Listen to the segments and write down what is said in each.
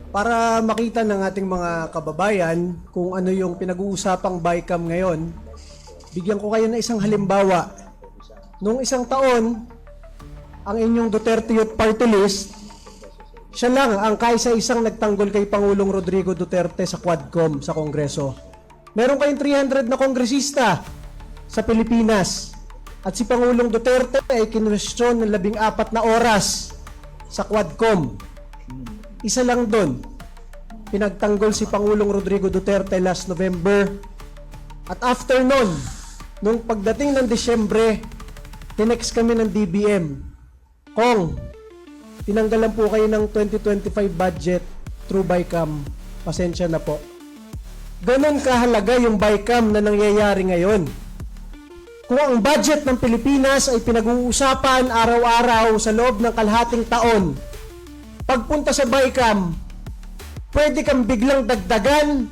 Para makita ng ating mga kababayan kung ano yung pinag-uusapang BICAM ngayon, bigyan ko kayo ng isang halimbawa. Nung isang taon, ang inyong Duterte Youth Party List, siya lang ang kaisa-isang nagtanggol kay Pangulong Rodrigo Duterte sa Quadcom sa Kongreso. Meron kayong 300 na kongresista sa Pilipinas. At si Pangulong Duterte ay kinwestiyon ng 14 na oras sa Quadcom. Isa lang doon, pinagtanggol si Pangulong Rodrigo Duterte last November. At after nun, nung pagdating ng Disyembre, tinext kami ng DBM, Kong, tinanggalan po kayo ng 2025 budget through BICAM. Pasensya na po. Ganon kahalaga yung BICAM na nangyayari ngayon. Kung ang budget ng Pilipinas ay pinag-uusapan araw-araw sa loob ng kalahating taon, pagpunta sa BICAM, pwede kang biglang dagdagan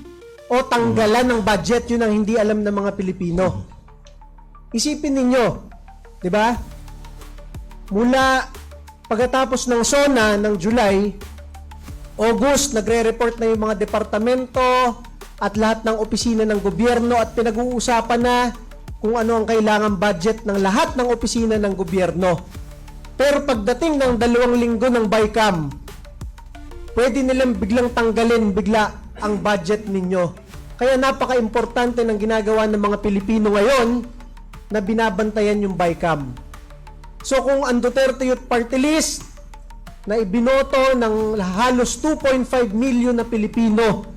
o tanggalan ng budget. Yun ang hindi alam ng mga Pilipino. Isipin ninyo, di ba? Mula pagkatapos ng SONA ng July, August, nagre-report na yung mga departamento at lahat ng opisina ng gobyerno at pinag-uusapan na kung ano ang kailangang budget ng lahat ng opisina ng gobyerno. Pero pagdating ng 2 linggo ng BICAM, pwede nilang biglang tanggalin bigla ang budget ninyo. Kaya napaka-importante ng ginagawa ng mga Pilipino ngayon na binabantayan yung BICAM. So kung ang Duterte Youth Party List na ibinoto ng halos 2.5 million na Pilipino,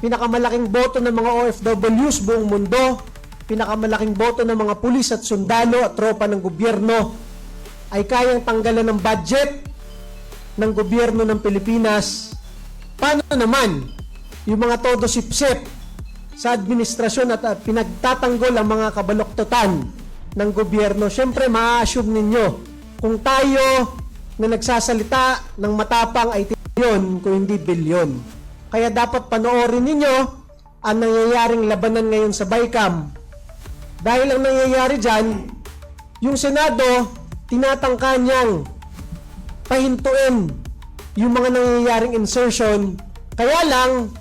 pinakamalaking boto ng mga OFWs buong mundo, pinakamalaking boto ng mga pulis at sundalo at tropa ng gobyerno, ay kayang tanggalan ng budget ng gobyerno ng Pilipinas. Paano naman yung mga todo sipsip sa administrasyon at pinagtatanggol ang mga kabaloktotan ng gobyerno? Siyempre, ma-assume ninyo kung tayo na nagsasalita ng matapang ay trilyon kung hindi bilyon. Kaya dapat panoorin ninyo ang nangyayaring labanan ngayon sa BICAM. Dahil ang nangyayari dyan, yung Senado, tinatangka niyang pahintuin yung mga nangyayaring insertion. Kaya lang,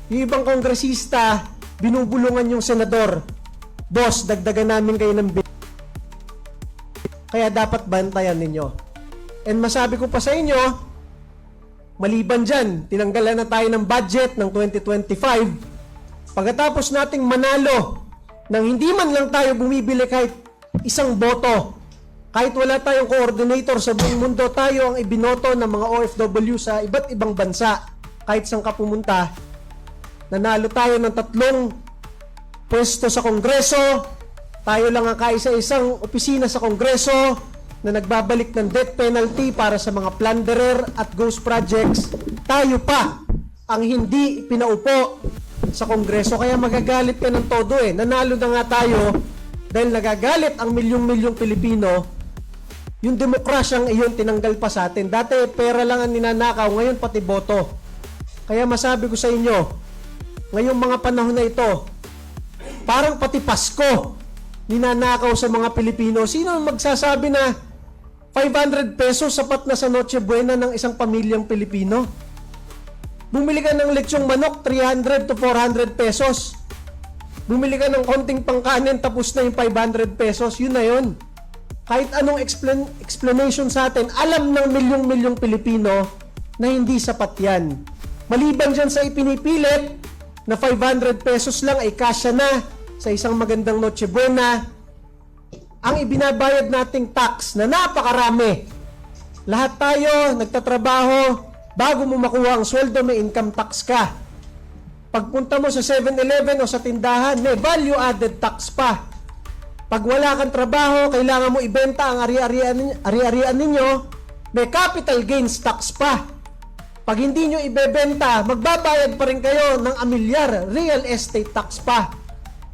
yung ibang kongresista, binubulungan yung senador. Boss, dagdagan namin kayo ng bill. Kaya dapat bantayan ninyo. And masabi ko pa sa inyo, maliban dyan, tinanggalan na tayo ng budget ng 2025. Pagkatapos nating manalo, nang hindi man lang tayo bumibili kahit isang boto, kahit wala tayong coordinator sa buong mundo, tayo ang ibinoto ng mga OFW sa iba't ibang bansa. Kahit saan ka pumunta, nanalo tayo ng 3 pwesto sa Kongreso. Tayo lang ang kaisa-isang opisina sa Kongreso na nagbabalik ng death penalty para sa mga plunderer at ghost projects. Tayo pa ang hindi pinaupo sa Kongreso. Kaya magagalit ka ng todo eh. Nanalo na nga tayo dahil nagagalit ang milyong-milyong Pilipino. Yung demokrasyang iyon tinanggal pa sa atin. Dati pera lang ang ninanakaw, ngayon pati boto. Kaya masabi ko sa inyo, ngayong mga panahon na ito, parang pati Pasko ninanakaw sa mga Pilipino. Sino ang magsasabi na 500 pesos sapat na sa Noche Buena ng isang pamilyang Pilipino? Bumili ka ng lechong manok, 300 to 400 pesos. Bumili ka ng konting pangkanin, tapos na yung 500 pesos. Yun na yun. Kahit anong explanation sa atin, alam ng milyong-milyong Pilipino na hindi sapat yan. Maliban dyan sa ipinipilit na 500 pesos lang ay kasya na sa isang magandang Noche Buena, ang ibinabayad nating tax na napakarami. Lahat tayo nagtatrabaho, bago mo makuha ang sweldo, may income tax ka. Pagpunta mo sa 7-Eleven o sa tindahan, may value-added tax pa. Pag wala kang trabaho, kailangan mo ibenta ang ari-arian ninyo, may capital gains tax pa. Pag hindi nyo ibebenta, magbabayad pa rin kayo ng amilyar real estate tax pa.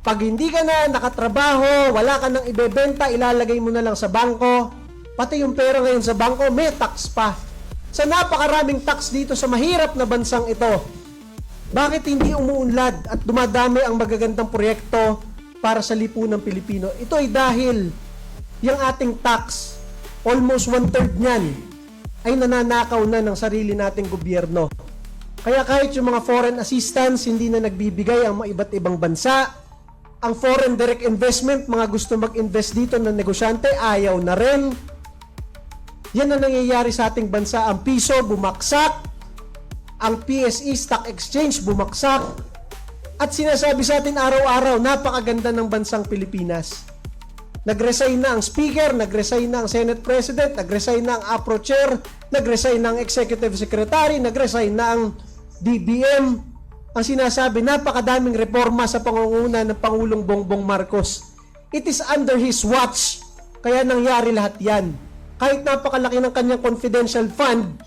Pag hindi ka na nakatrabaho, wala ka nang ibebenta, ilalagay mo na lang sa bangko, pati yung pera ngayon sa bangko, may tax pa. Sa napakaraming tax dito sa mahirap na bansang ito, bakit hindi umuunlad at dumadami ang magagandang proyekto para sa lipunang Pilipino? Ito ay dahil yung ating tax, almost 1/3 niyan, ay nananakaw na ng sarili nating gobyerno. Kaya kahit yung mga foreign assistance, hindi na nagbibigay ang mga iba't ibang bansa. Ang foreign direct investment, mga gusto mag-invest dito na negosyante, ayaw na rin. Yan ang nangyayari sa ating bansa. Ang piso bumaksak, ang PSE Stock Exchange bumaksak, at sinasabi sa atin araw-araw, napakaganda ng bansang Pilipinas. Nag-resign na ang speaker, nag-resign na ang Senate President, nag-resign na ang APRO Chair, nag-resign na ang Executive Secretary, nag-resign na ang DBM. Ang sinasabi, napakadaming reforma sa pangunguna ng Pangulong Bongbong Marcos. It is under his watch, kaya nangyari lahat yan. Kahit napakalaki ng kanyang confidential fund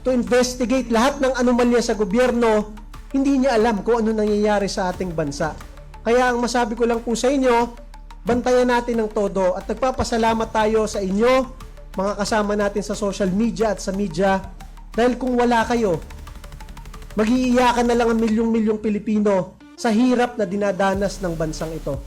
to investigate lahat ng anomalya sa gobyerno, hindi niya alam kung ano nangyayari sa ating bansa. Kaya ang masabi ko lang po sa inyo, bantayan natin ng todo at nagpapasalamat tayo sa inyo, mga kasama natin sa social media at sa media, dahil kung wala kayo, mag-iiyakan na lang ang milyong-milyong Pilipino sa hirap na dinadanas ng bansang ito.